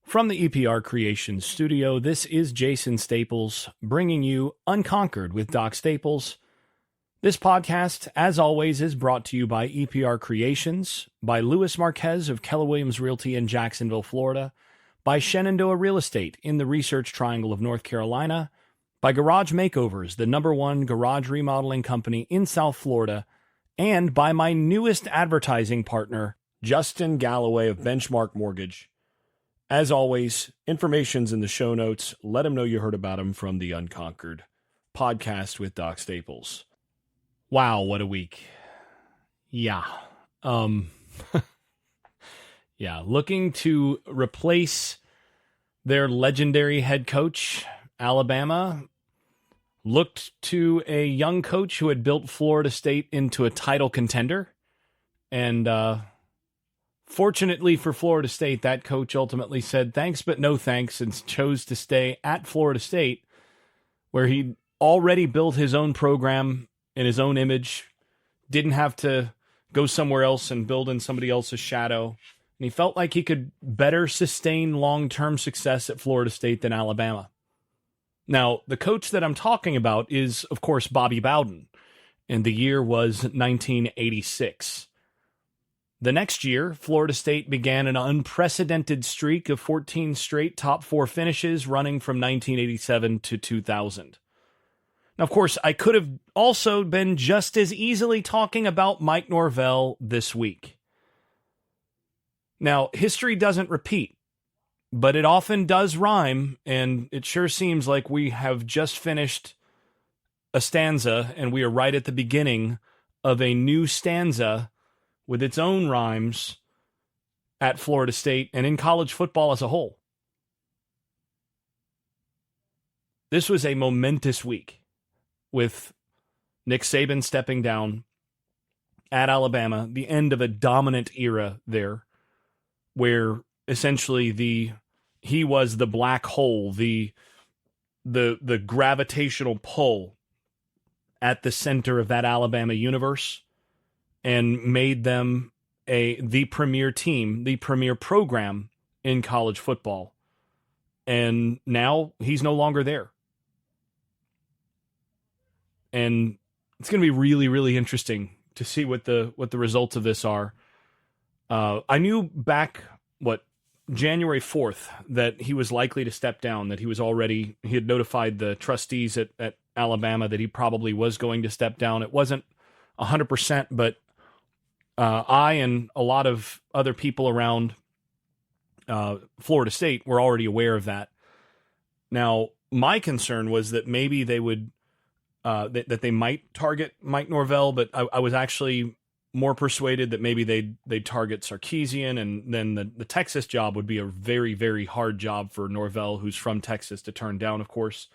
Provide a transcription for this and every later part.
From the EPR Creations studio, this is Jason Staples bringing you Unconquered with Doc Staples. This podcast, as always, is brought to you by EPR Creations, by Louis Marquez of Keller Williams Realty in Jacksonville, Florida, by Shenandoah Real Estate in the Research Triangle of North Carolina, by Garage Makeovers, the #1 garage remodeling company in South Florida, and by my newest advertising partner, Justin Galloway of Benchmark Mortgage. As always, information's in the show notes. Let them know you heard about him from the Unconquered podcast with Doc Staples. Wow, what a week. Yeah. Yeah, looking to replace their legendary head coach, Alabama, looked to a young coach who had built Florida State into a title contender. And fortunately for Florida State, that coach ultimately said thanks but no thanks and chose to stay at Florida State, where he'd already built his own program in his own image, didn't have to go somewhere else and build in somebody else's shadow. And he felt like he could better sustain long-term success at Florida State than Alabama. Now, the coach that I'm talking about is, of course, Bobby Bowden, and the year was 1986. The next year, Florida State began an unprecedented streak of 14 straight top 4 finishes running from 1987 to 2000. Now, of course, I could have also been just as easily talking about Mike Norvell this week. Now, history doesn't repeat, but it often does rhyme, and it sure seems like we have just finished a stanza, and we are right at the beginning of a new stanza with its own rhymes at Florida State and in college football as a whole. This was a momentous week with Nick Saban stepping down at Alabama, the end of a dominant era there, where essentially he was the black hole, the gravitational pull at the center of that Alabama universe, and made them the premier team, the premier program in college football. And now he's no longer there. And it's going to be really, really interesting to see what the results of this are. I knew back, January 4th, that he was likely to step down, that he had notified the trustees at Alabama that he probably was going to step down. It wasn't 100%, but I and a lot of other people around Florida State were already aware of that. Now, my concern was that maybe they would that they might target Mike Norvell, but I was actually more persuaded that maybe they'd target Sarkisian, and then the Texas job would be a very, very hard job for Norvell, who's from Texas, to turn down, of course.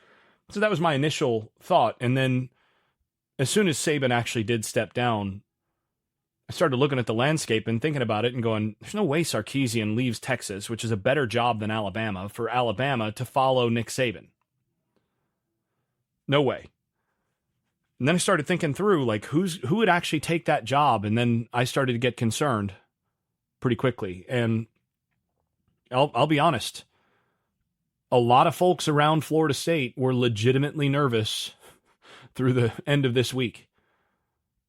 So that was my initial thought. And then as soon as Saban actually did step down, I started looking at the landscape and thinking about it and going, there's no way Sarkisian leaves Texas, which is a better job than Alabama, for Alabama to follow Nick Saban. No way. And then I started thinking through, who would actually take that job? And then I started to get concerned pretty quickly. And I'll be honest, a lot of folks around Florida State were legitimately nervous through the end of this week.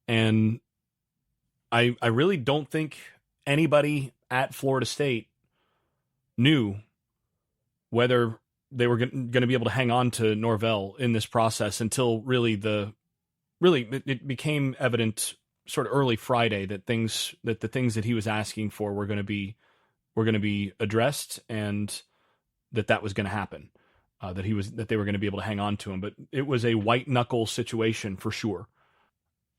And I really don't think anybody at Florida State knew whether they were going to be able to hang on to Norvell in this process until it became evident sort of early Friday that the things that he was asking for were going to be addressed, and that was going to happen, that they were going to be able to hang on to him. But it was a white knuckle situation for sure.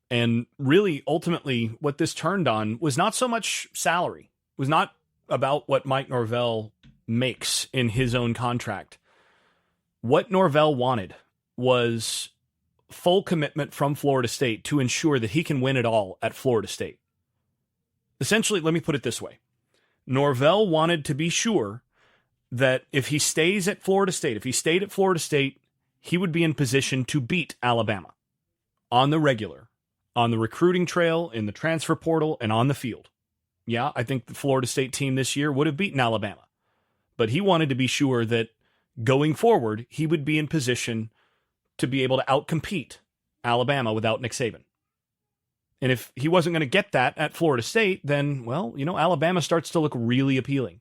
And really, ultimately, what this turned on was not so much salary, was not about what Mike Norvell makes in his own contract. What Norvell wanted was full commitment from Florida State to ensure that he can win it all at Florida State. Essentially, let me put it this way. Norvell wanted to be sure that if he stayed at Florida State, he would be in position to beat Alabama on the regular, on the recruiting trail, in the transfer portal, and on the field. Yeah, I think the Florida State team this year would have beaten Alabama. but he wanted to be sure that going forward, he would be in position to be able to outcompete Alabama without Nick Saban. And if he wasn't going to get that at Florida State, then, well, Alabama starts to look really appealing.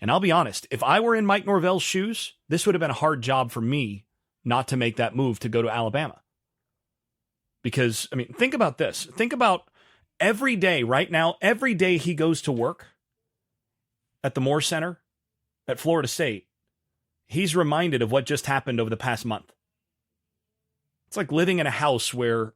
And I'll be honest, if I were in Mike Norvell's shoes, this would have been a hard job for me not to make that move to go to Alabama. Because, think about this. Think about every day right now, every day he goes to work at the Moore Center at Florida State, he's reminded of what just happened over the past month. It's like living in a house where,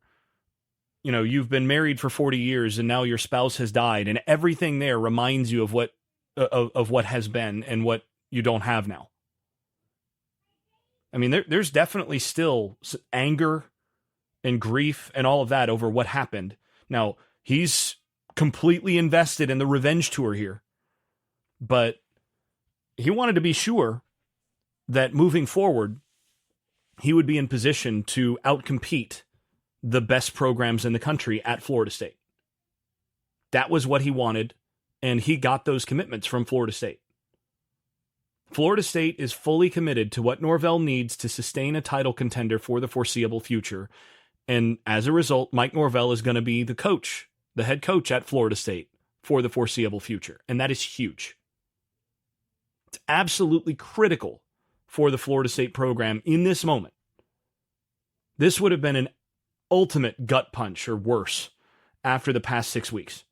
you've been married for 40 years and now your spouse has died, and everything there reminds you of what has been and what you don't have now. There's definitely still anger and grief and all of that over what happened. Now, he's completely invested in the revenge tour here, but he wanted to be sure that moving forward, he would be in position to outcompete the best programs in the country at Florida State. That was what he wanted, and he got those commitments from Florida State. Florida State is fully committed to what Norvell needs to sustain a title contender for the foreseeable future, and as a result, Mike Norvell is going to be the head coach at Florida State for the foreseeable future, and that is huge. It's absolutely critical for the Florida State program in this moment. This would have been an ultimate gut punch or worse after the past 6 weeks.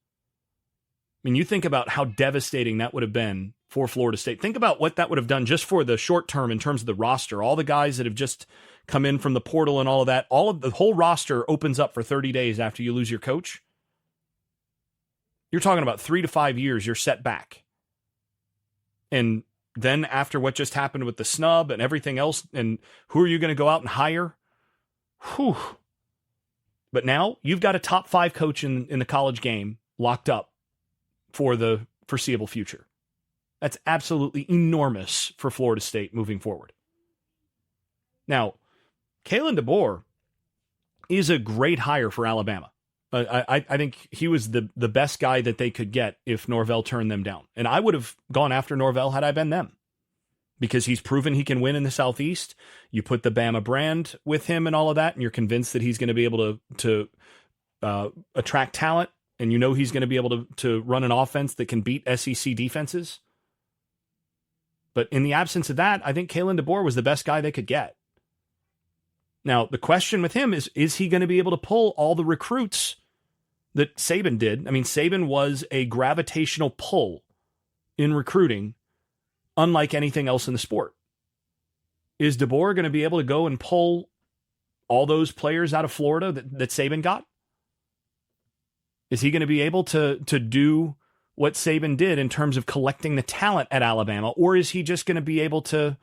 You think about how devastating that would have been for Florida State. Think about what that would have done just for the short term in terms of the roster. All the guys that have just come in from the portal and all of that, the whole roster opens up for 30 days after you lose your coach. You're talking about 3 to 5 years you're set back. And then after what just happened with the snub and everything else, and who are you going to go out and hire? Whew. But now you've got a top 5 coach in the college game locked up for the foreseeable future. That's absolutely enormous for Florida State moving forward. Now, Kalen DeBoer is a great hire for Alabama. I think he was the best guy that they could get if Norvell turned them down. And I would have gone after Norvell had I been them, because he's proven he can win in the Southeast. You put the Bama brand with him and all of that, and you're convinced that he's going to be able to attract talent, and he's going to be able to run an offense that can beat SEC defenses. But in the absence of that, I think Kalen DeBoer was the best guy they could get. Now, the question with him is he going to be able to pull all the recruits that Saban did? Saban was a gravitational pull in recruiting, unlike anything else in the sport. Is DeBoer going to be able to go and pull all those players out of Florida that Saban got? Is he going to be able to do what Saban did in terms of collecting the talent at Alabama? Or is he just going to be able to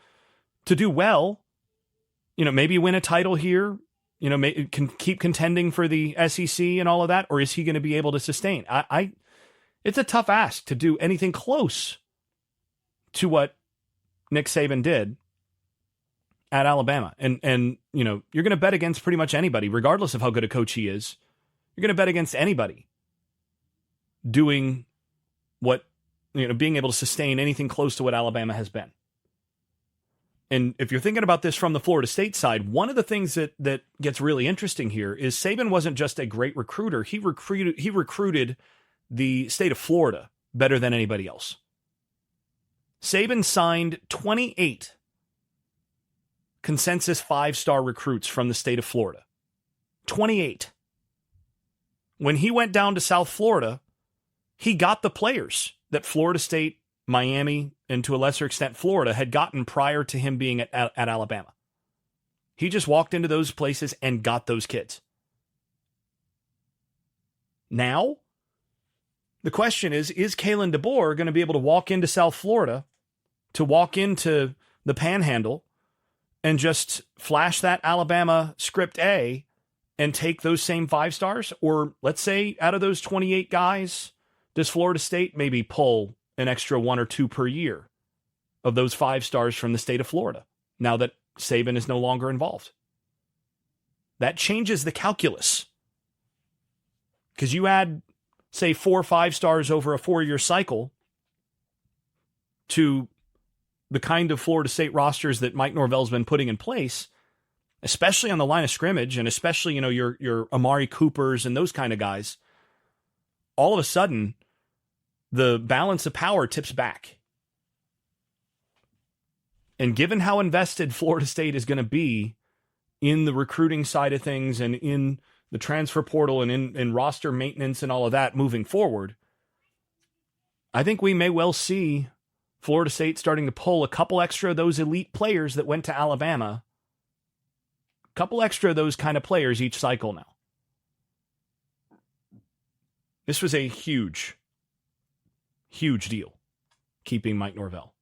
do well, maybe win a title here, can keep contending for the SEC and all of that? Or is he going to be able to sustain? It's a tough ask to do anything close to what Nick Saban did at Alabama. And you're going to bet against pretty much anybody, regardless of how good a coach he is. You're going to bet against anybody doing what, being able to sustain anything close to what Alabama has been. And if you're thinking about this from the Florida State side, one of the things that gets really interesting here is Saban wasn't just a great recruiter. He recruited the state of Florida better than anybody else. Saban signed 28 consensus 5-star recruits from the state of Florida. 28. When he went down to South Florida, he got the players that Florida State, Miami, and to a lesser extent Florida had gotten prior to him being at Alabama. He just walked into those places and got those kids. Now, the question is Kalen DeBoer going to be able to walk into South Florida, to walk into the Panhandle, and just flash that Alabama script A and take those same 5 stars? Or let's say out of those 28 guys, does Florida State maybe pull an extra 1 or 2 per year of those 5 stars from the state of Florida now that Saban is no longer involved? That changes the calculus. Because you add, say, 4 5 stars over a 4-year cycle to the kind of Florida State rosters that Mike Norvell's been putting in place, especially on the line of scrimmage, and especially, your Amari Coopers and those kind of guys, all of a sudden, the balance of power tips back. And given how invested Florida State is going to be in the recruiting side of things and in the transfer portal and in roster maintenance and all of that moving forward, I think we may well see Florida State starting to pull a couple extra of those elite players that went to Alabama, a couple extra of those kind of players each cycle now. This was a huge, huge deal, keeping Mike Norvell.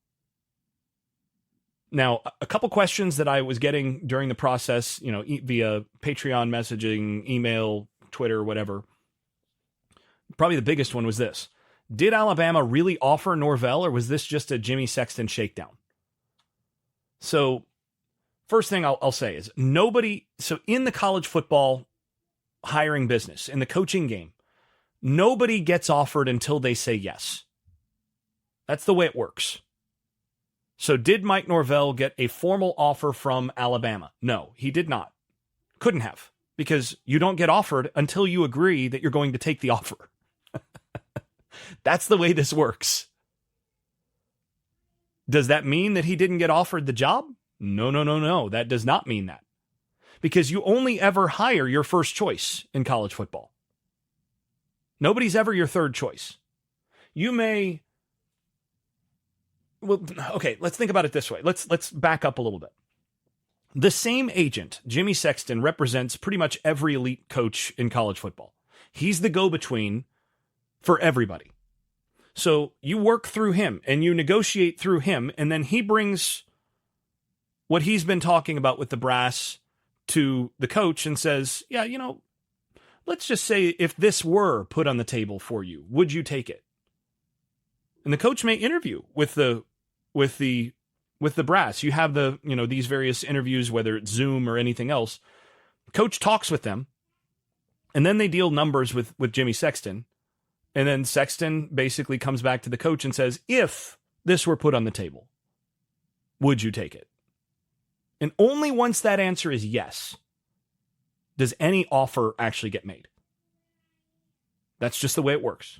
Now, a couple questions that I was getting during the process, via Patreon messaging, email, Twitter, whatever. Probably the biggest one was this. Did Alabama really offer Norvell, or was this just a Jimmy Sexton shakedown? So, first thing I'll say is so in the college football hiring business, in the coaching game, nobody gets offered until they say yes. That's the way it works. So did Mike Norvell get a formal offer from Alabama? No, he did not. Couldn't have, because you don't get offered until you agree that you're going to take the offer. That's the way this works. Does that mean that he didn't get offered the job? No. That does not mean that. Because you only ever hire your first choice in college football. Nobody's ever your third choice. Okay, let's think about it this way. Let's back up a little bit. The same agent, Jimmy Sexton, represents pretty much every elite coach in college football. He's the go-between for everybody. So you work through him and you negotiate through him, and then he brings what he's been talking about with the brass to the coach and says, yeah, let's just say if this were put on the table for you, would you take it? And the coach may interview with the brass. You have these various interviews, whether it's Zoom or anything else. Coach talks with them, and then they deal numbers with Jimmy Sexton. And then Sexton basically comes back to the coach and says, if this were put on the table, would you take it? And only once that answer is yes, does any offer actually get made. That's just the way it works.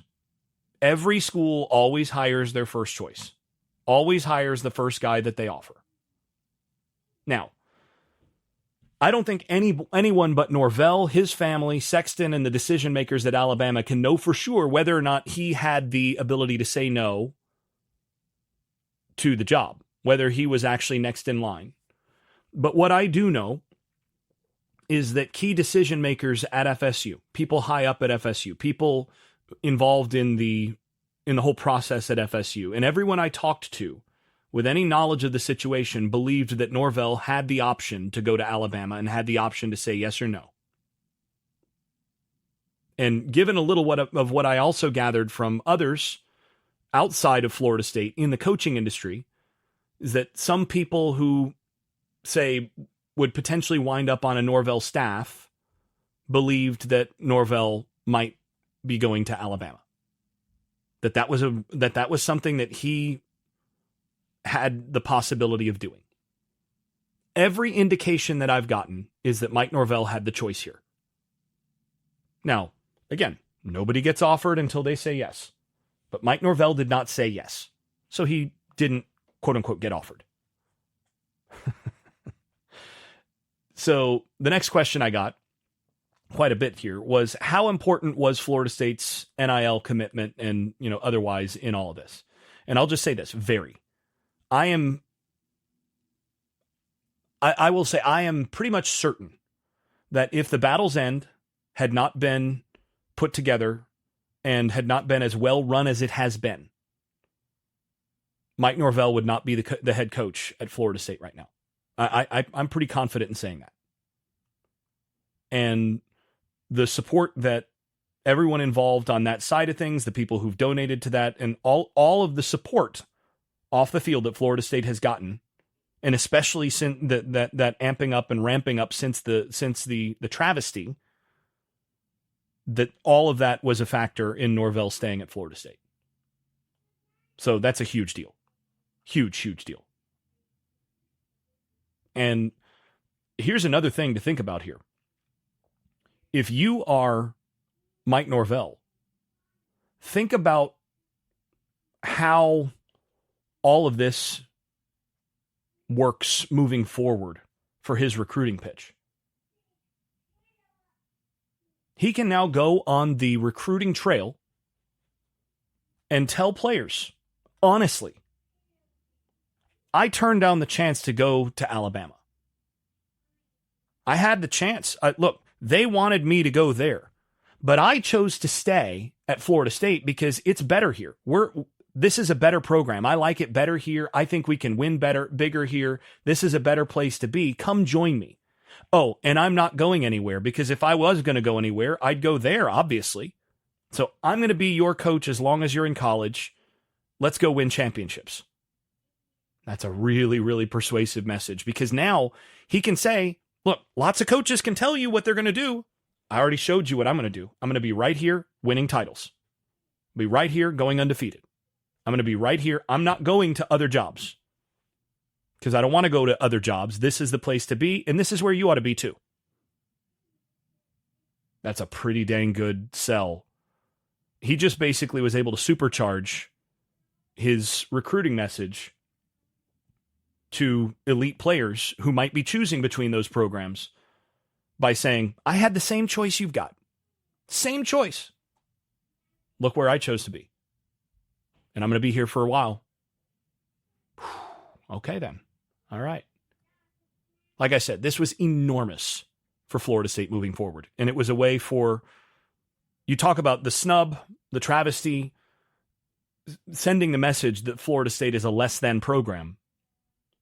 Every school always hires their first choice, always hires the first guy that they offer. Now, I don't think anyone but Norvell, his family, Sexton, and the decision makers at Alabama can know for sure whether or not he had the ability to say no to the job, whether he was actually next in line. But what I do know is that key decision makers at FSU, people high up at FSU, people involved in the whole process at FSU, and everyone I talked to with any knowledge of the situation believed that Norvell had the option to go to Alabama and had the option to say yes or no. And given a little of what I also gathered from others outside of Florida State in the coaching industry, is that some people who say would potentially wind up on a Norvell staff believed that Norvell might be going to Alabama. That was something that he had the possibility of doing. Every indication that I've gotten is that Mike Norvell had the choice here. Now, again, nobody gets offered until they say yes. But Mike Norvell did not say yes. So he didn't, quote unquote, get offered. So the next question I got quite a bit here was, how important was Florida State's NIL commitment and, otherwise in all of this? And I'll just say this, very. I will say I am pretty much certain that if the Battle's End had not been put together and had not been as well run as it has been, Mike Norvell would not be the head coach at Florida State right now. I'm pretty confident in saying that. And the support that everyone involved on that side of things, the people who've donated to that, and all of the support off the field that Florida State has gotten, and especially since that amping up and ramping up since the travesty, that all of that was a factor in Norvell staying at Florida State. So that's a huge deal. Huge, huge deal. And here's another thing to think about here. If you are Mike Norvell, think about how all of this works moving forward for his recruiting pitch. He can now go on the recruiting trail and tell players, honestly, I turned down the chance to go to Alabama. I had the chance. Look, they wanted me to go there, but I chose to stay at Florida State because it's better here. This is a better program. I like it better here. I think we can win bigger here. This is a better place to be. Come join me. Oh, and I'm not going anywhere because if I was going to go anywhere, I'd go there, obviously. So I'm going to be your coach as long as you're in college. Let's go win championships. That's a really, really persuasive message because now he can say, look, lots of coaches can tell you what they're going to do. I already showed you what I'm going to do. I'm going to be right here winning titles. Be right here going undefeated. I'm going to be right here. I'm not going to other jobs because I don't want to go to other jobs. This is the place to be, and this is where you ought to be too. That's a pretty dang good sell. He just basically was able to supercharge his recruiting message to elite players who might be choosing between those programs by saying, I had the same choice you've got. Same choice. Look where I chose to be. And I'm going to be here for a while. Okay, then. All right. Like I said, this was enormous for Florida State moving forward. And it was a way for, you talk about the snub, the travesty, sending the message that Florida State is a less than program.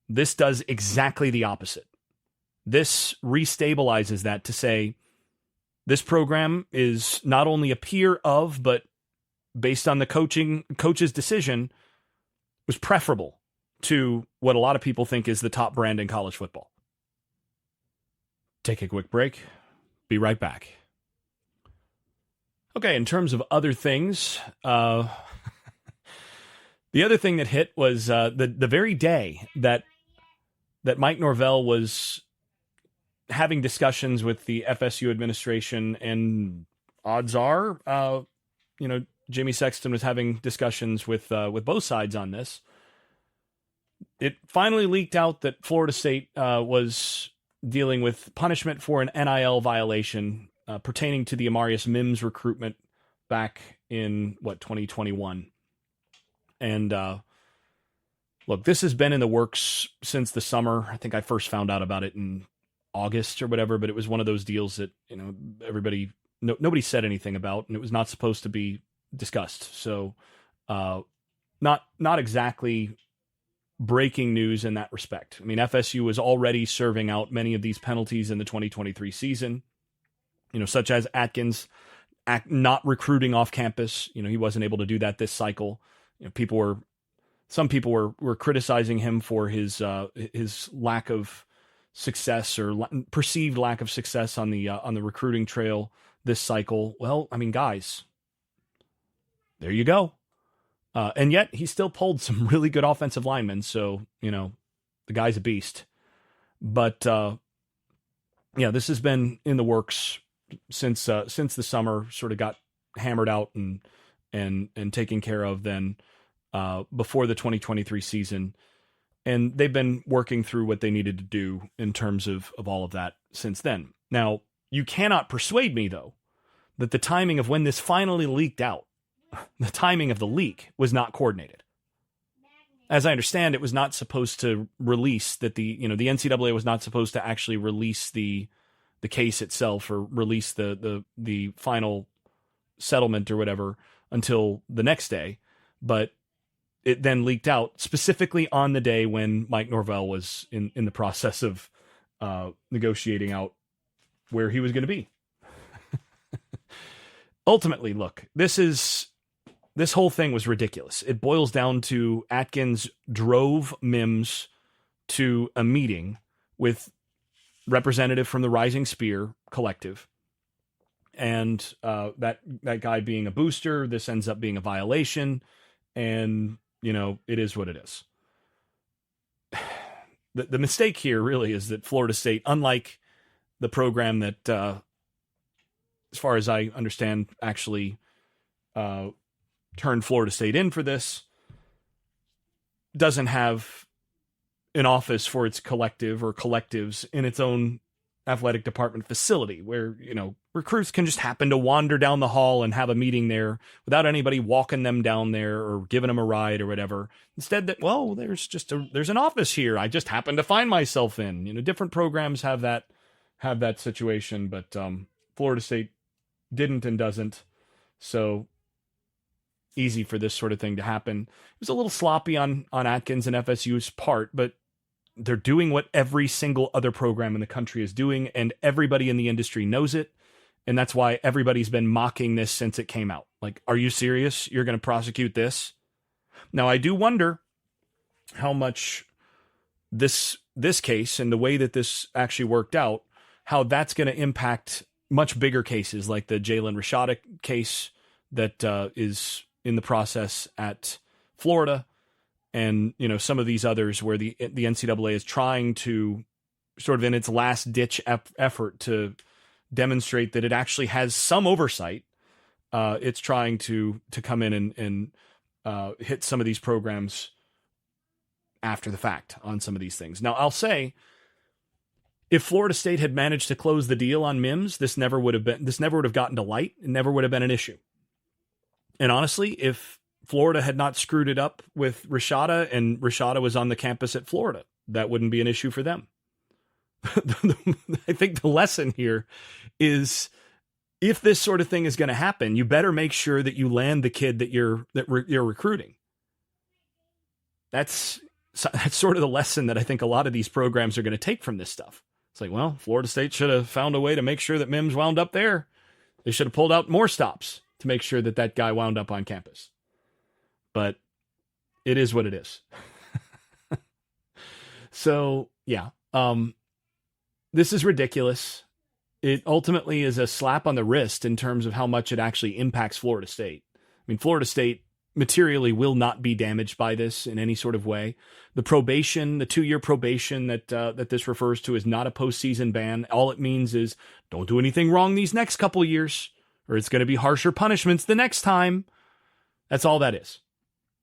This does exactly the opposite. This restabilizes that to say this program is not only a peer of, but based on the coach's decision, was preferable to what a lot of people think is the top brand in college football. Take a quick break. Be right back. Okay, in terms of other things, the other thing that hit was the very day that Mike Norvell was having discussions with the FSU administration, and odds are, Jamie Sexton was having discussions with both sides on this. It finally leaked out that Florida State was dealing with punishment for an NIL violation pertaining to the Amarius Mims recruitment back in 2021. And look, this has been in the works since the summer. I think I first found out about it in August or whatever, but it was one of those deals that, nobody said anything about, and it was not supposed to be discussed. So not exactly breaking news in that respect. I mean, FSU was already serving out many of these penalties in the 2023 season, such as Atkins not recruiting off campus. He wasn't able to do that this cycle. Some people were criticizing him for his lack of success or perceived lack of success on the recruiting trail this cycle. Well, I mean, guys, there you go. And yet he still pulled some really good offensive linemen. So, the guy's a beast. But this has been in the works since the summer, sort of got hammered out and taken care of then before the 2023 season. And they've been working through what they needed to do in terms of all of that since then. Now, you cannot persuade me, though, that the timing of when this finally leaked out, the timing of the leak was not coordinated. As I understand, it was not supposed to release that the NCAA was not supposed to actually release the case itself or release the final settlement or whatever until the next day. But it then leaked out specifically on the day when Mike Norvell was in the process of negotiating out where he was going to be. Ultimately, look, this whole thing was ridiculous. It boils down to Atkins drove Mims to a meeting with representative from the Rising Spear Collective. And that guy being a booster, this ends up being a violation. And, it is what it is. the mistake here really is that Florida State, unlike the program that, as far as I understand, actually turned Florida State in for this, doesn't have an office for its collective or collectives in its own athletic department facility where, recruits can just happen to wander down the hall and have a meeting there without anybody walking them down there or giving them a ride or whatever. Instead there's an office here I just happen to find myself in. Different programs have that situation, but Florida State didn't and doesn't. So easy for this sort of thing to happen. It was a little sloppy on Atkins and FSU's part, but they're doing what every single other program in the country is doing, and everybody in the industry knows it. And that's why everybody's been mocking this since it came out. Like, are you serious? You're going to prosecute this? Now, I do wonder how much this case and the way that this actually worked out, how that's going to impact much bigger cases like the Jalen Rashada case that is in the process at Florida, and some of these others where the NCAA is trying to, sort of in its last ditch effort to demonstrate that it actually has some oversight. It's trying to come in and hit some of these programs after the fact on some of these things. Now, I'll say, if Florida State had managed to close the deal on Mims, this never would have gotten to light. It never would have been an issue. And honestly, if Florida had not screwed it up with Rashada and Rashada was on the campus at Florida, that wouldn't be an issue for them. I think the lesson here is, if this sort of thing is going to happen, you better make sure that you land the kid that you're recruiting. That's sort of the lesson that I think a lot of these programs are going to take from this stuff. It's like, well, Florida State should have found a way to make sure that Mims wound up there. They should have pulled out more stops to make sure that guy wound up on campus. But it is what it is. So, yeah. This is ridiculous. It ultimately is a slap on the wrist in terms of how much it actually impacts Florida State. I mean, Florida State materially will not be damaged by this in any sort of way. The 2-year probation that this refers to, is not a postseason ban. All it means is don't do anything wrong these next couple years, or it's going to be harsher punishments the next time. That's all that is.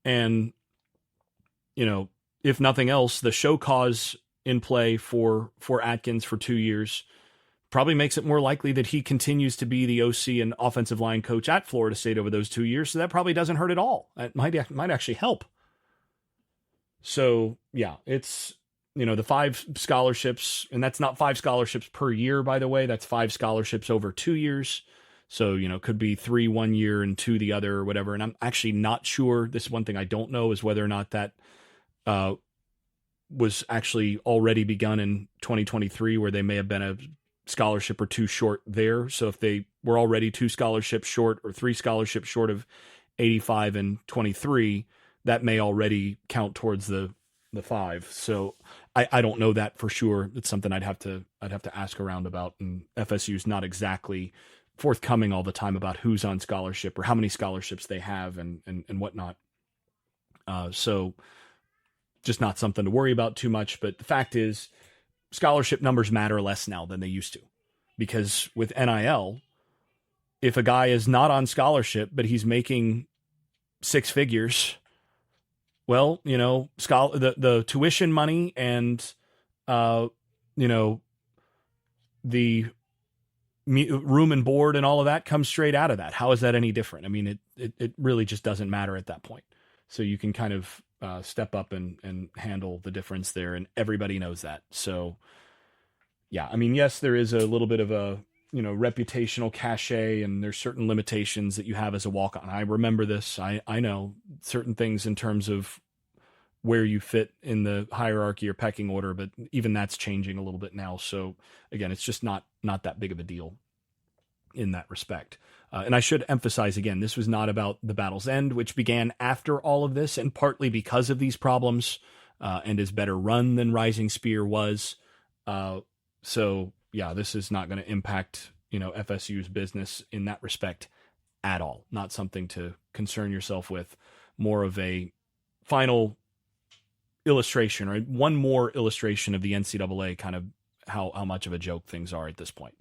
And, if nothing else, the show cause in play for Atkins for 2 years probably makes it more likely that he continues to be the OC and offensive line coach at Florida State over those 2 years. So that probably doesn't hurt at all. It might actually help. So yeah, it's, the 5 scholarships, and that's not 5 scholarships per year, by the way, that's 5 scholarships over 2 years. So, could be 3 1 year and 2 the other or whatever. And I'm actually not sure. This is one thing I don't know, is whether or not that was actually already begun in 2023, where they may have been a scholarship or 2 short there. So if they were already 2 scholarships short or 3 scholarships short of 85 and 23, that may already count towards the 5. So I don't know that for sure. It's something I'd have to ask around about. And FSU's not exactly forthcoming all the time about who's on scholarship or how many scholarships they have and whatnot. So just not something to worry about too much. But the fact is, scholarship numbers matter less now than they used to, because with NIL, if a guy is not on scholarship, but he's making 6 figures, well, the tuition money and, the room and board and all of that comes straight out of that. How is that any different? I mean, it really just doesn't matter at that point. So you can kind of step up and handle the difference there, and everybody knows that. So yeah, I mean, yes, there is a little bit of a, reputational cachet, and there's certain limitations that you have as a walk-on. I remember this. I know certain things in terms of where you fit in the hierarchy or pecking order, but even that's changing a little bit now. So again, it's just not that big of a deal in that respect. And I should emphasize again, this was not about the Battle's End, which began after all of this, and partly because of these problems, and is better run than Rising Spear was. So yeah, this is not going to impact, FSU's business in that respect at all. Not something to concern yourself with. More of a final illustration, or one more illustration of the NCAA kind of how much of a joke things are at this point.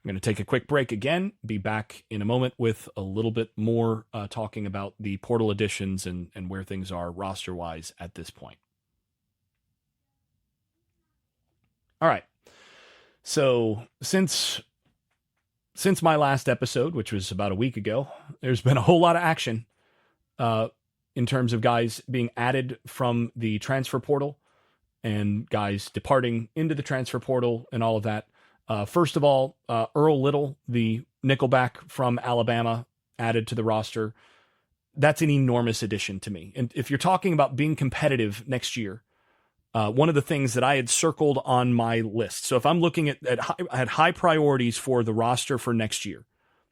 I'm going to take a quick break again, be back in a moment with a little bit more talking about the portal additions and where things are roster-wise at this point. All right. So since my last episode, which was about a week ago, there's been a whole lot of action in terms of guys being added from the transfer portal and guys departing into the transfer portal and all of that. First of all, Earl Little, the nickelback from Alabama, added to the roster. That's an enormous addition to me. And if you're talking about being competitive next year, one of the things that I had circled on my list. So if I'm looking at high priorities for the roster for next year,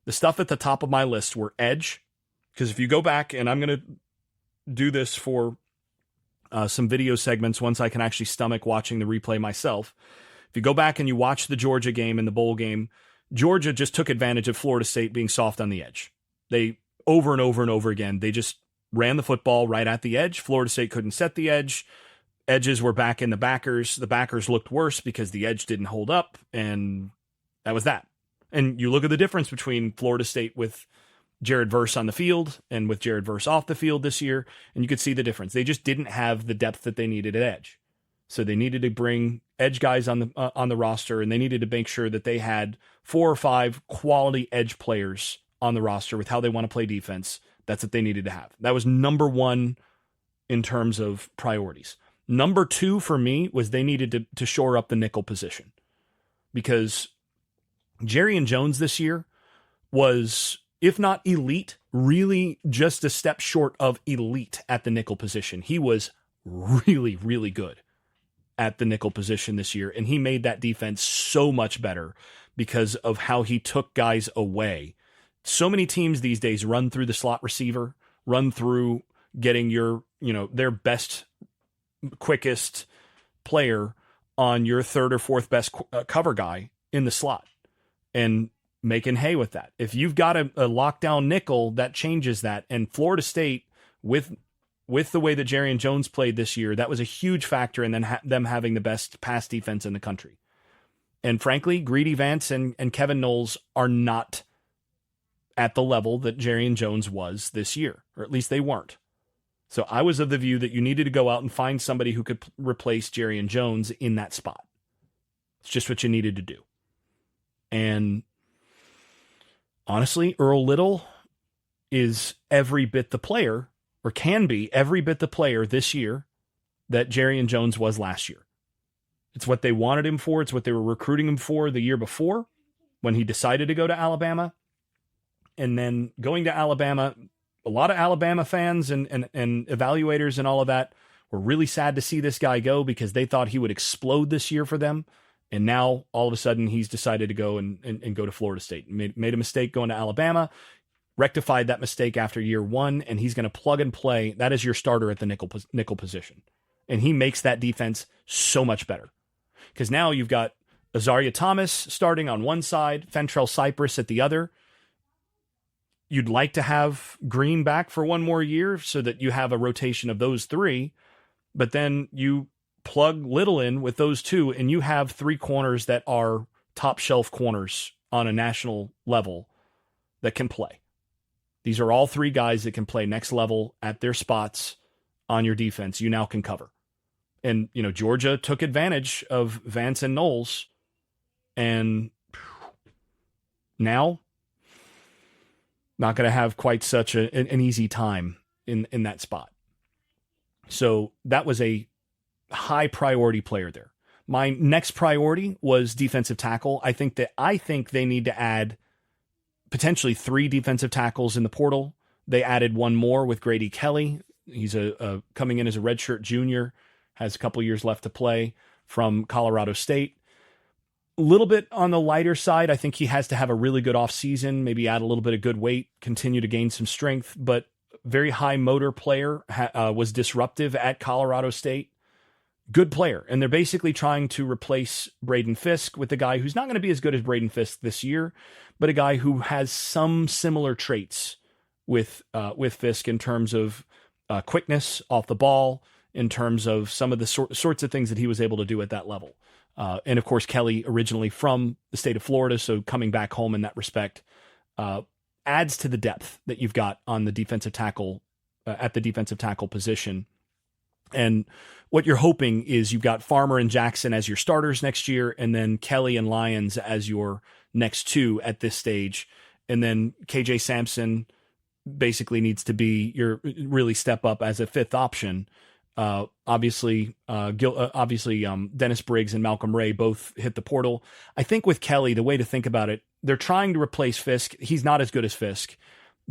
the stuff at the top of my list were edge. Because if you go back, and I'm going to do this for some video segments once I can actually stomach watching the replay myself. If you go back and you watch the Georgia game and the bowl game, Georgia just took advantage of Florida State being soft on the edge. They over and over and over again, they just ran the football right at the edge. Florida State couldn't set the edge. Edges were back in the backers. The backers looked worse because the edge didn't hold up, and that was that. And you look at the difference between Florida State with Jared Verse on the field and with Jared Verse off the field this year, and you could see the difference. They just didn't have the depth that they needed at edge. So they needed to bring edge guys on the roster, and they needed to make sure that they had 4 or 5 quality edge players on the roster with how they want to play defense. That's what they needed to have. That was number 1 in terms of priorities. Number 2 for me was they needed to shore up the nickel position, because Jerry Jones this year was, if not elite, really just a step short of elite at the nickel position. He was really, really good at the nickel position this year, and he made that defense so much better because of how he took guys away. So many teams these days run through the slot receiver, run through getting their best, quickest player on your 3rd or 4th best cover guy in the slot and making hay with that. If you've got a lockdown nickel, that changes that. And Florida State, with the way that Jerry Jones played this year, that was a huge factor in them having the best pass defense in the country. And frankly, Greedy Vance and Kevin Knowles are not at the level that Jerry Jones was this year, or at least they weren't. So I was of the view that you needed to go out and find somebody who could replace Jerry Jones in that spot. It's just what you needed to do. And honestly, Earl Little is every bit the player, or can be every bit the player this year that Jerry Jones was last year. It's what they wanted him for. It's what they were recruiting him for the year before when he decided to go to Alabama. And then going to Alabama, a lot of Alabama fans and evaluators and all of that were really sad to see this guy go because they thought he would explode this year for them. And now all of a sudden he's decided to go and go to Florida State. Made a mistake going to Alabama, rectified that mistake after year 1, and he's going to plug and play. That is your starter at the nickel position. And he makes that defense so much better. Because now you've got Azaria Thomas starting on one side, Fentrell Cypress at the other. You'd like to have Green back for one more year so that you have a rotation of those 3, but then you plug Little in with those 2, and you have 3 corners that are top shelf corners on a national level that can play. These are all 3 guys that can play next level at their spots on your defense. You now can cover. And, Georgia took advantage of Vance and Knowles, and now not going to have quite such an easy time in that spot. So that was a high priority player there. My next priority was defensive tackle. I think they need to add potentially 3 defensive tackles in the portal. They added 1 more with Grady Kelly. He's coming in as a redshirt junior, has a couple years left to play from Colorado State. A little bit on the lighter side. I think he has to have a really good offseason, maybe add a little bit of good weight, continue to gain some strength, but very high motor player, was disruptive at Colorado State. Good player. And they're basically trying to replace Braden Fisk with a guy who's not going to be as good as Braden Fisk this year, but a guy who has some similar traits with Fisk in terms of quickness off the ball in terms of some of the sorts of things that he was able to do at that level. And of course, Kelly originally from the state of Florida, so coming back home in that respect adds to the depth that you've got on the defensive tackle at the defensive tackle position. And what you're hoping is you've got Farmer and Jackson as your starters next year, and then Kelly and Lyons as your next two at this stage. And then KJ Sampson basically needs to be your really step up as a fifth option. Obviously, Dennis Briggs and Malcolm Ray both hit the portal. I think with Kelly, the way to think about it, they're trying to replace Fisk. He's not as good as Fisk.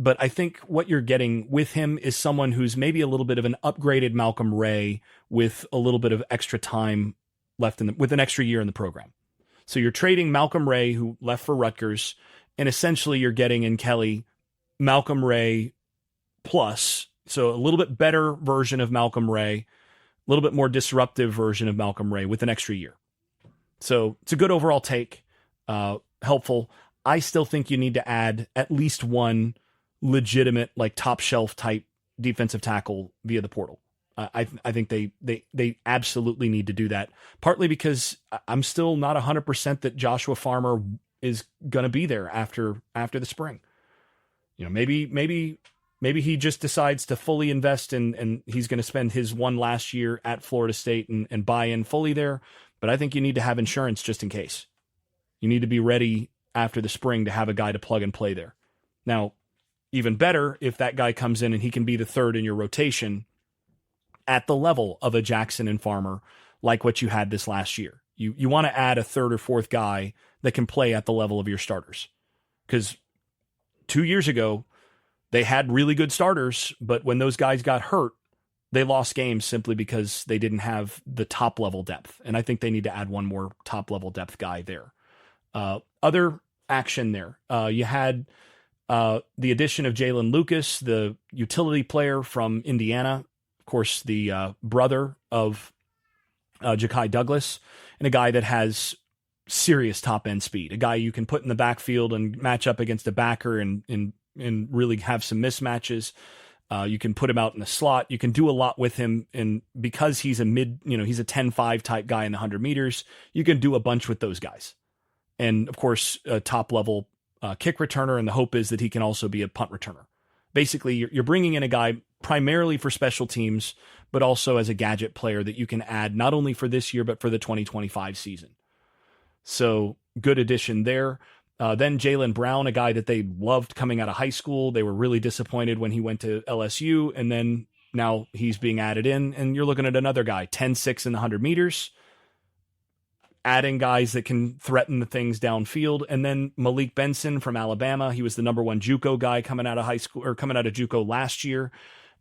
But I think what you're getting with him is someone who's maybe a little bit of an upgraded Malcolm Ray with a little bit of extra time left with an extra year in the program. So you're trading Malcolm Ray, who left for Rutgers, and essentially you're getting in Kelly Malcolm Ray plus, so a little bit better version of Malcolm Ray, a little bit more disruptive version of Malcolm Ray with an extra year. So it's a good overall take, helpful. I still think you need to add at least one legitimate, like top shelf type defensive tackle via the portal. I think they absolutely need to do that. Partly because I'm still not 100% that Joshua Farmer is going to be there after the spring. You know, maybe he just decides to fully invest and he's going to spend his one last year at Florida State and buy in fully there. But I think you need to have insurance just in case. You need to be ready after the spring to have a guy to plug and play there. Now, even better if that guy comes in and he can be the third in your rotation at the level of a Jackson and Farmer, like what you had this last year. You want to add a third or fourth guy that can play at the level of your starters. Because 2 years ago, they had really good starters, but when those guys got hurt, they lost games simply because they didn't have the top level depth. And I think they need to add one more top level depth guy there. Other action there. You had the addition of Jalen Lucas, the utility player from Indiana, of course, the brother of Ja'Kai Douglas, and a guy that has serious top end speed, a guy you can put in the backfield and match up against a backer and really have some mismatches. You can put him out in the slot. You can do a lot with him. And because he's he's a 10-5 type guy in the 100 meters, you can do a bunch with those guys. And of course, a top level kick returner, and the hope is that he can also be a punt returner. Basically, you're bringing in a guy primarily for special teams, but also as a gadget player that you can add not only for this year, but for the 2025 season. So good addition there. Then Jaylen Brown, a guy that they loved coming out of high school. They were really disappointed when he went to LSU, and then now he's being added in, and you're looking at another guy, 10-6 in the 100 meters, adding guys that can threaten the things downfield. And then Malik Benson from Alabama. He was the number one JUCO guy coming out of high school, or coming out of JUCO last year,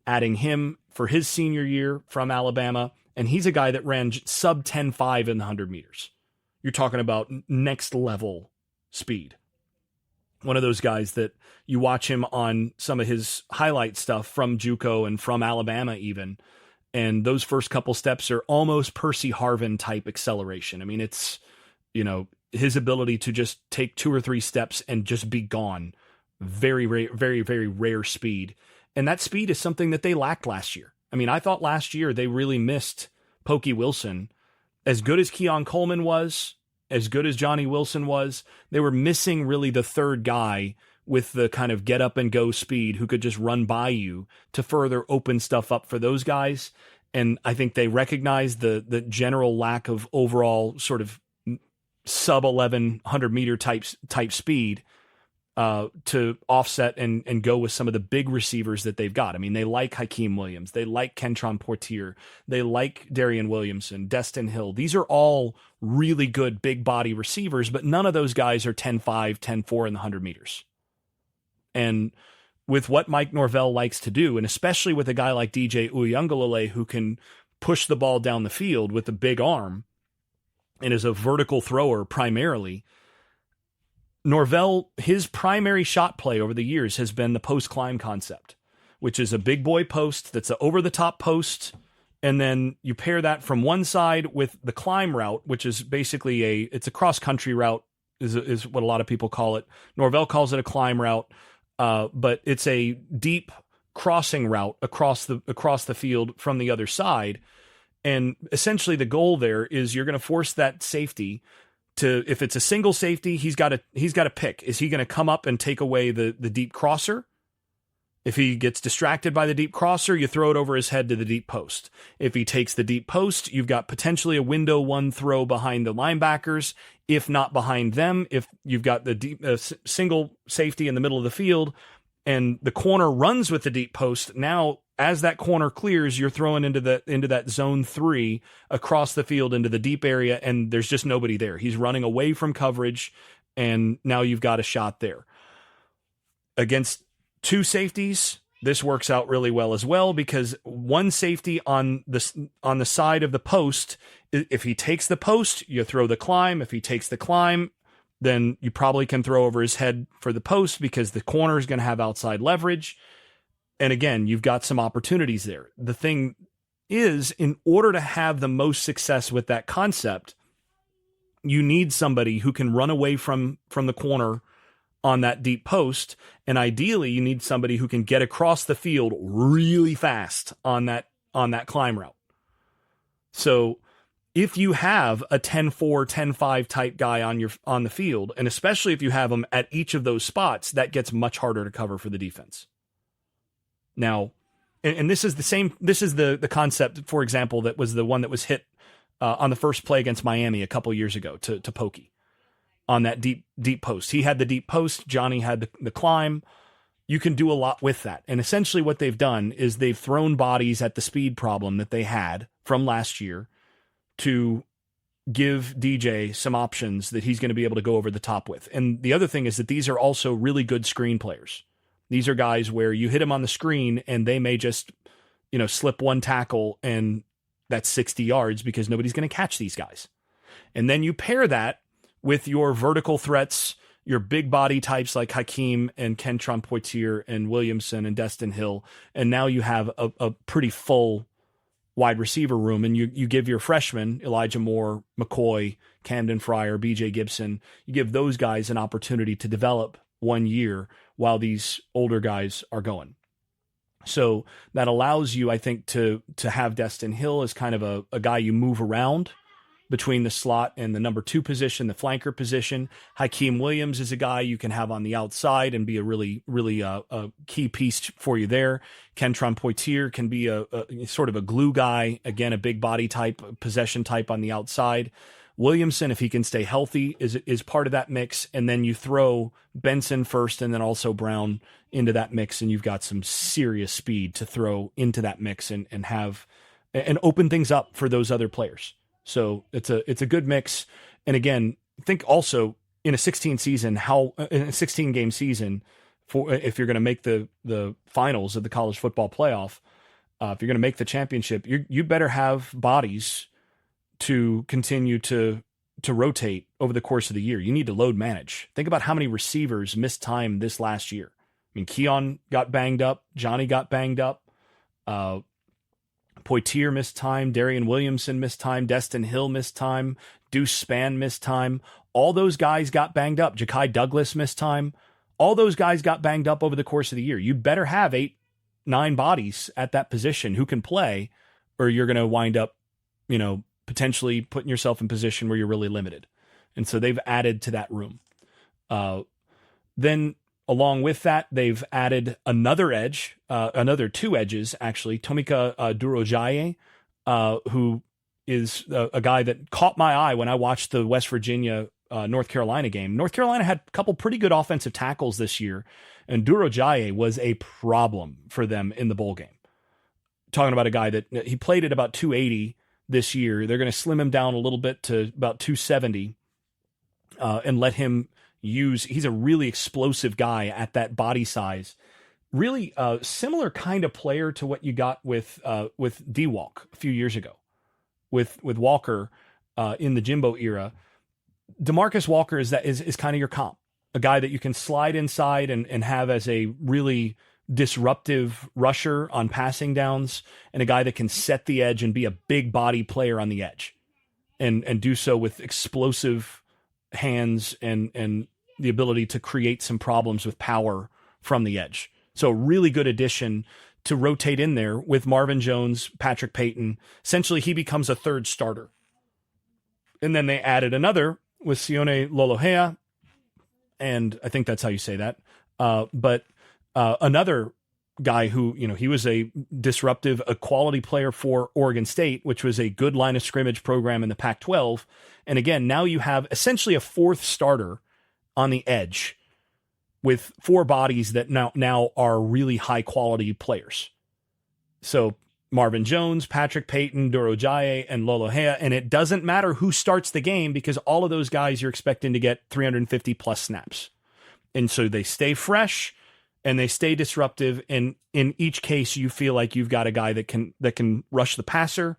adding him for his senior year from Alabama. And he's a guy that ran sub 10.5 in the 100 meters. You're talking about next level speed. One of those guys that you watch him on some of his highlight stuff from JUCO and from Alabama even. And those first couple steps are almost Percy Harvin type acceleration. I mean, it's, his ability to just take 2 or 3 steps and just be gone. Very, very, very, very rare speed. And that speed is something that they lacked last year. I mean, I thought last year they really missed Pokey Wilson. As good as Keon Coleman was, as good as Johnny Wilson was, they were missing really the third guy with the kind of get up and go speed who could just run by you to further open stuff up for those guys. And I think they recognized the general lack of overall sort of sub 1,100 meter type speed to offset and go with some of the big receivers that they've got. I mean, they like Hakeem Williams. They like Kentron Portier. They like Darian Williamson, Destin Hill. These are all really good big body receivers, but none of those guys are 10.5, 10.4 in the 100 meters. And with what Mike Norvell likes to do, and especially with a guy like DJ Uiagalelei who can push the ball down the field with a big arm and is a vertical thrower primarily, Norvell, his primary shot play over the years has been the post climb concept, which is a big boy post that's an over the top post. And then you pair that from one side with the climb route, which is basically it's a cross country route is what a lot of people call it. Norvell calls it a climb route. But it's a deep crossing route across the field from the other side. And essentially the goal there is you're going to force that safety to, if it's a single safety, he's got to pick. Is he going to come up and take away the deep crosser? If he gets distracted by the deep crosser, you throw it over his head to the deep post. If he takes the deep post, you've got potentially a window one throw behind the linebackers, if not behind them. If you've got the deep single safety in the middle of the field and the corner runs with the deep post, now as that corner clears, you're throwing into that zone 3 across the field into the deep area, and there's just nobody there. He's running away from coverage, and now you've got a shot there. Against 2 safeties, this works out really well as well, because one safety on the side of the post, if he takes the post, you throw the climb. If he takes the climb, then you probably can throw over his head for the post because the corner is going to have outside leverage. And again, you've got some opportunities there. The thing is, in order to have the most success with that concept, you need somebody who can run away from the corner on that deep post. And ideally, you need somebody who can get across the field really fast on that climb route. So if you have a 10-4, 10-5 type guy on the field, and especially if you have them at each of those spots, that gets much harder to cover for the defense. Now, and this is the concept, for example, that was the one that was hit on the first play against Miami a couple years ago to Pokey on that deep post. He had the deep post. Johnny had the climb. You can do a lot with that. And essentially what they've done is they've thrown bodies at the speed problem that they had from last year to give DJ some options that he's going to be able to go over the top with. And the other thing is that these are also really good screen players. These are guys where you hit them on the screen and they may just, slip one tackle and that's 60 yards because nobody's going to catch these guys. And then you pair that with your vertical threats, your big body types like Hakeem and Kentron Poitier and Williamson and Destin Hill. And now you have a pretty full wide receiver room, and you give your freshmen, Elijah Moore, McCoy, Camden Fryer, BJ Gibson, you give those guys an opportunity to develop 1 year while these older guys are going. So that allows you, I think, to have Destin Hill as kind of a guy you move around between the slot and the number 2 position, the flanker position. Hakeem Williams is a guy you can have on the outside and be a really, really a key piece for you there. Kentron Poitier can be a sort of a glue guy, again, a big body type, possession type on the outside. Williamson, if he can stay healthy, is part of that mix. And then you throw Benson first and then also Brown into that mix, and you've got some serious speed to throw into that mix and have and open things up for those other players. So it's a good mix. And again, think also in a 16 game season, for if you're going to make the finals of the college football playoff, if you're going to make the championship, you better have bodies to continue to rotate over the course of the year. You need to load manage. Think about how many receivers missed time this last year. I mean, Keon got banged up. Johnny got banged up. Poitier missed time. Darian Williamson missed time. Destin Hill missed time. Deuce Spann missed time. All those guys got banged up. Ja'Kai Douglas missed time. All those guys got banged up over the course of the year. You better have 8-9 bodies at that position who can play, or you're going to wind up, potentially putting yourself in position where you're really limited. And so they've added to that room. Then along with that, they've added another edge, another 2 edges, actually. Tomika Durojaye, who is a guy that caught my eye when I watched the West Virginia North Carolina game. North Carolina had a couple pretty good offensive tackles this year, and Durojaye was a problem for them in the bowl game. Talking about a guy that he played at about 280 this year. They're going to slim him down a little bit to about 270 and let him he's a really explosive guy at that body size. Really similar kind of player to what you got with D-Walk a few years ago with Walker in the Jimbo era. DeMarcus Walker is kind of your comp, a guy that you can slide inside and have as a really disruptive rusher on passing downs, and a guy that can set the edge and be a big body player on the edge and do so with explosive hands and the ability to create some problems with power from the edge. So a really good addition to rotate in there with Marvin Jones, Patrick Payton. Essentially, he becomes a third starter. And then they added another with Sione Lolohea, and I think that's how you say that. But another guy who, he was a disruptive, a quality player for Oregon State, which was a good line of scrimmage program in the Pac-12. And again, now you have essentially a fourth starter on the edge with four bodies that now are really high quality players. So Marvin Jones, Patrick Payton, Dorojaye, and Lolohea. And it doesn't matter who starts the game because all of those guys you're expecting to get 350 plus snaps. And so they stay fresh and they stay disruptive. And in each case, you feel like you've got a guy that can rush the passer,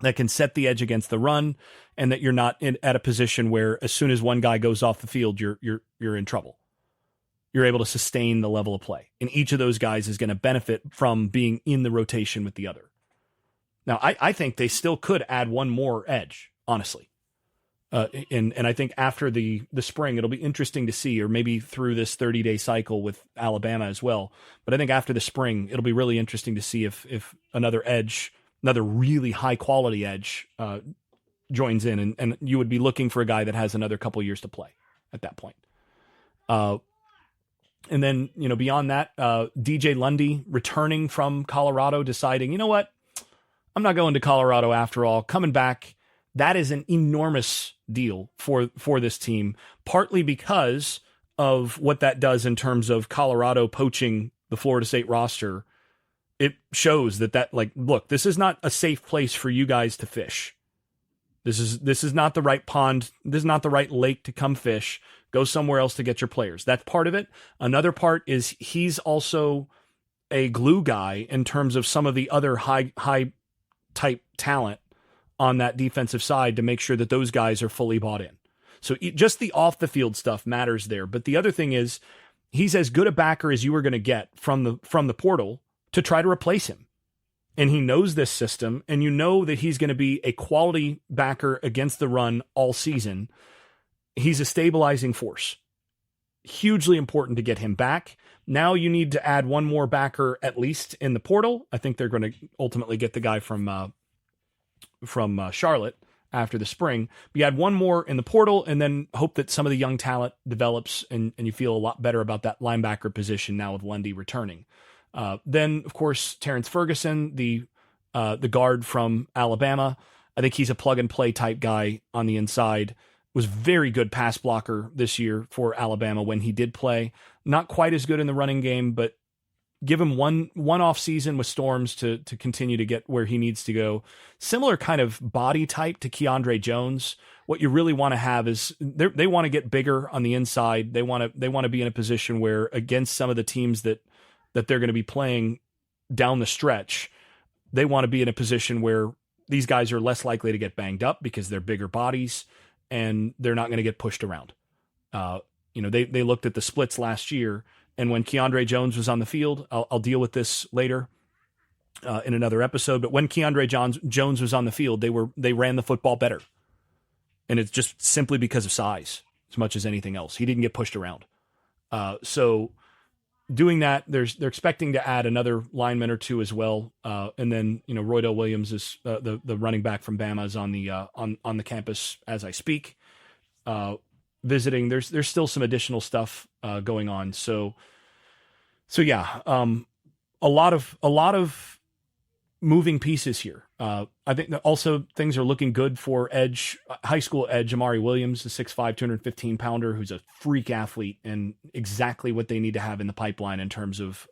that can set the edge against the run, and that you're not at a position where as soon as one guy goes off the field, you're in trouble. You're able to sustain the level of play. And each of those guys is going to benefit from being in the rotation with the other. Now, I think they still could add one more edge, honestly. And I think after the spring, it'll be interesting to see, or maybe through this 30-day cycle with Alabama as well. But I think after the spring, it'll be really interesting to see if another edge, another really high-quality edge joins in. And you would be looking for a guy that has another couple years to play at that point. And then, beyond that, DJ Lundy returning from Colorado, deciding, you know what, I'm not going to Colorado after all, coming back. That is an enormous deal for this team, partly because of what that does in terms of Colorado poaching the Florida State roster. It shows that look, this is not a safe place for you guys to fish. This is not the right pond. This is not the right lake to come fish. Go somewhere else to get your players. That's part of it. Another part is he's also a glue guy in terms of some of the other high type talent on that defensive side to make sure that those guys are fully bought in. So just the off the field stuff matters there. But the other thing is he's as good a backer as you are going to get from the portal to try to replace him. And he knows this system, and you know that he's going to be a quality backer against the run all season. He's a stabilizing force. Hugely important to get him back. Now you need to add one more backer at least in the portal. I think they're going to ultimately get the guy from Charlotte after the spring. But you add one more in the portal and then hope that some of the young talent develops and you feel a lot better about that linebacker position now with Lundy returning. Then, of course, Terrence Ferguson, the guard from Alabama. I think he's a plug-and-play type guy on the inside. Was very good pass blocker this year for Alabama when he did play. Not quite as good in the running game, but give him one off season with Storms to continue to get where he needs to go. Similar kind of body type to Keandre Jones. What you really want to have is they want to get bigger on the inside. They want to be in a position where against some of the teams that they're going to be playing down the stretch, they want to be in a position where these guys are less likely to get banged up because they're bigger bodies and they're not going to get pushed around. They looked at the splits last year, and when Keandre Jones was on the field, I'll deal with this later in another episode, but when Keandre Jones was on the field, they ran the football better. And it's just simply because of size as much as anything else. He didn't get pushed around. So doing that, they're expecting to add another lineman or two as well. And then, Roydell Williams is the running back from Bama is on the campus as I speak, visiting. There's still some additional stuff going on. So yeah, a lot of moving pieces here. I think that also things are looking good for high school edge, Amari Williams, the 6'5", 215-pounder, who's a freak athlete and exactly what they need to have in the pipeline in terms of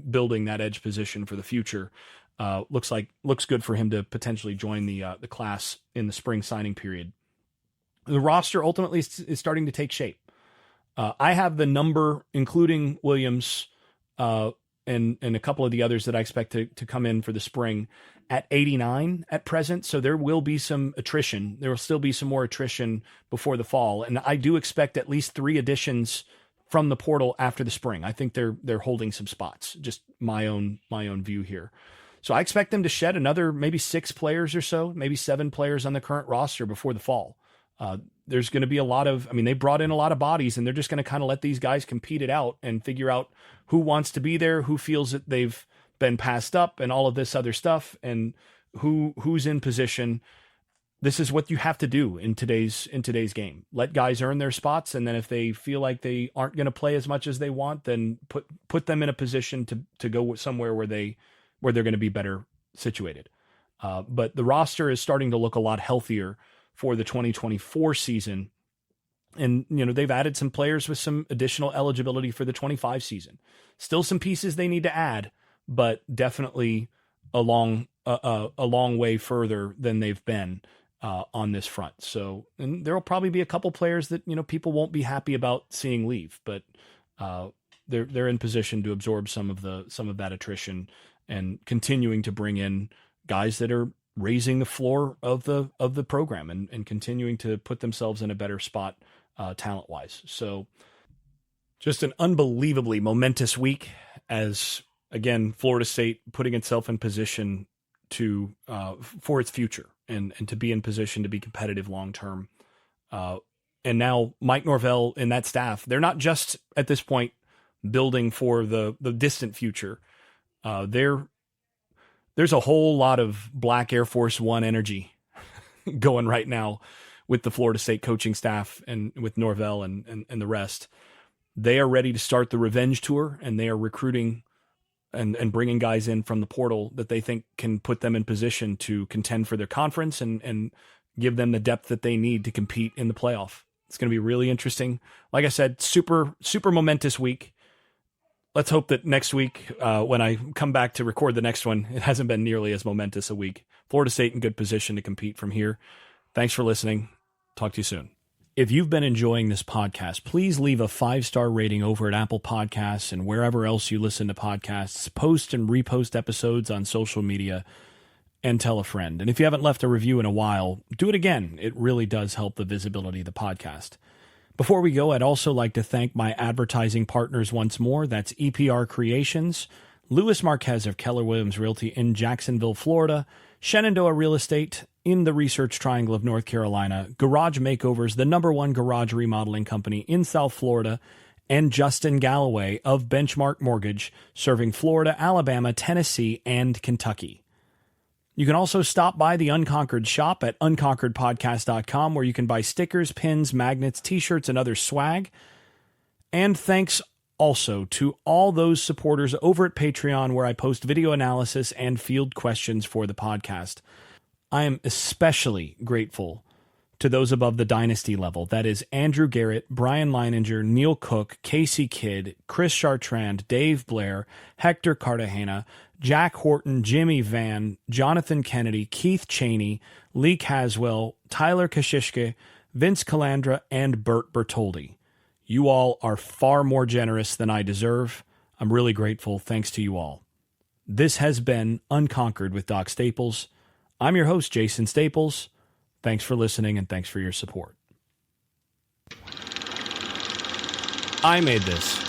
building that edge position for the future. Looks good for him to potentially join the class in the spring signing period. The roster ultimately is starting to take shape. I have the number, including Williams, and a couple of the others that I expect to come in for the spring at 89 at present. So there will be some attrition. There will still be some more attrition before the fall. And I do expect at least 3 additions from the portal after the spring. I think they're holding some spots, just my own view here. So I expect them to shed another maybe 6 players or so, maybe 7 players on the current roster before the fall. There's going to be a lot of, they brought in a lot of bodies, and they're just going to kind of let these guys compete it out and figure out who wants to be there, who feels that they've been passed up, and all of this other stuff, and who's in position. This is what you have to do in today's game. Let guys earn their spots, and then if they feel like they aren't going to play as much as they want, then put them in a position to go somewhere where they're going to be better situated. But the roster is starting to look a lot healthier for the 2024 season. And, they've added some players with some additional eligibility for the 25 season. Still some pieces they need to add, but definitely a long way further than they've been on this front. So, and there'll probably be a couple players that, people won't be happy about seeing leave, but they're in position to absorb some of that attrition and continuing to bring in guys that are raising the floor of the program and continuing to put themselves in a better spot talent wise. So just an unbelievably momentous week as, again, Florida State putting itself in position to for its future and to be in position to be competitive long term. And now Mike Norvell and that staff, they're not just at this point building for the distant future. There's a whole lot of Black Air Force One energy going right now with the Florida State coaching staff and with Norvell and the rest. They are ready to start the revenge tour, and they are recruiting and bringing guys in from the portal that they think can put them in position to contend for their conference and give them the depth that they need to compete in the playoff. It's going to be really interesting. Like I said, super, super momentous week. Let's hope that next week, when I come back to record the next one, it hasn't been nearly as momentous a week. Florida State in good position to compete from here. Thanks for listening. Talk to you soon. If you've been enjoying this podcast, please leave a 5-star rating over at Apple Podcasts and wherever else you listen to podcasts. Post and repost episodes on social media and tell a friend. And if you haven't left a review in a while, do it again. It really does help the visibility of the podcast. Before we go, I'd also like to thank my advertising partners once more. That's EPR Creations, Louis Marquez of Keller Williams Realty in Jacksonville, Florida, Shenandoah Real Estate in the Research Triangle of North Carolina, Garage Makeovers, the #1 garage remodeling company in South Florida, and Justin Galloway of Benchmark Mortgage, serving Florida, Alabama, Tennessee, and Kentucky. You can also stop by the Unconquered Shop at unconqueredpodcast.com, where you can buy stickers, pins, magnets, t-shirts, and other swag. And thanks also to all those supporters over at Patreon, where I post video analysis and field questions for the podcast. I am especially grateful to those above the dynasty level. That is Andrew Garrett, Brian Leininger, Neil Cook, Casey Kidd, Chris Chartrand, Dave Blair, Hector Cartagena, Jack Horton, Jimmy Van, Jonathan Kennedy, Keith Cheney, Lee Caswell, Tyler Kashishke, Vince Calandra, and Bert Bertoldi. You all are far more generous than I deserve. I'm really grateful. Thanks to you all. This has been Unconquered with Doc Staples. I'm your host, Jason Staples. Thanks for listening, and thanks for your support. I made this.